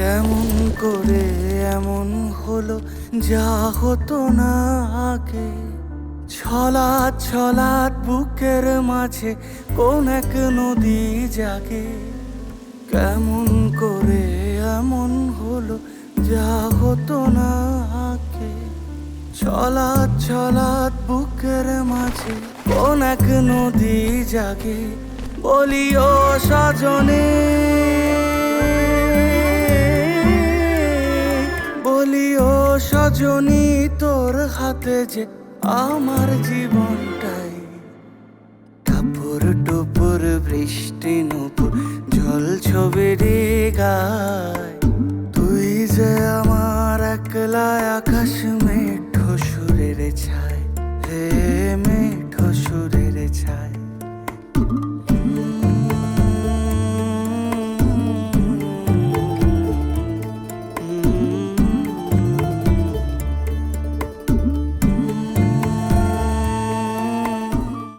কেমন করে এমন হলো যা হতো না আগে। ছলাৎ ছলাৎ বুকের মাঝে কোন এক নদী জাগে। কেমন করে এমন হলো যা হতো না আগে। ছলাৎ ছলাৎ বুকের মাঝে কোন এক নদী জাগে। বলি ও সজনে, বলি ও সজনী, তোর হাতে যে আমার জীবনটাই। টাপুর টুপুর বৃষ্টি নুপুর জল ছবিরে গায়। তুই যে আমার একলা আকাশ মেঘ সুরের ছায়।